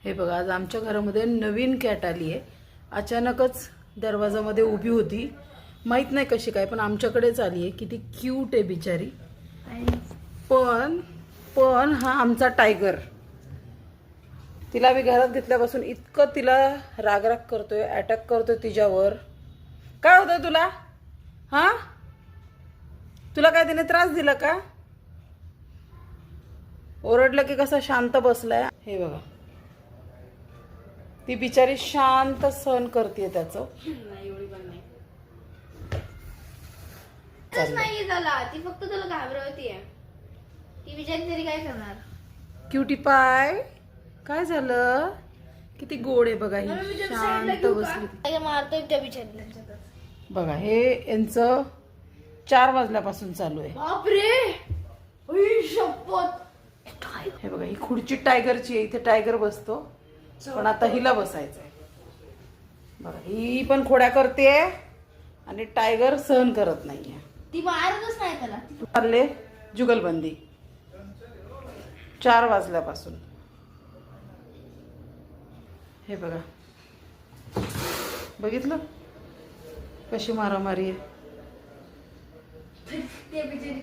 हे बघा, आज आमच्या घरामध्ये नवीन कॅट आली आहे. अचानकच दरवाजामध्ये उभी होती, माहीत नाही कशी काय, पण आमच्याकडेच आली आहे. किती क्यूट आहे बिचारी. पण हा आमचा टायगर. तिला मी घरात घेतल्यापासून इतकं तिला रागराग करतोय, अटॅक करतोय तिच्यावर. काय होतं तुला? हा, तुला काय तिने त्रास दिला का? ओरडलं की कसा शांत बसलाय. हे बघा, ती बिचारी शांत सहन करते त्याचं. नाही झाला, ती फक्त तुला घाबरवतीये. ती बिचारी तरी काय करणार. क्युटी पाय, काय झालं? किती गोड आहे बघा, ही शांत बसली. काय मारतोय त्या बिचारीला. बघा, हे यांचं 4 वाजल्यापासून चालू आहे. बापरे, शपथ. हे बघा, ही खुर्ची टायगरची आहे, इथे टायगर बसतो, पण आता हिला बसायचंय. बघा, ही पण खोड्या करते आणि टायगर सहन करत नाहीये. ती मारतच नाही त्याला. चालले जुगलबंदी 4 वाजल्यापासून. हे बघा, बघितलं कशी मारामारी आहे. ते बिचारी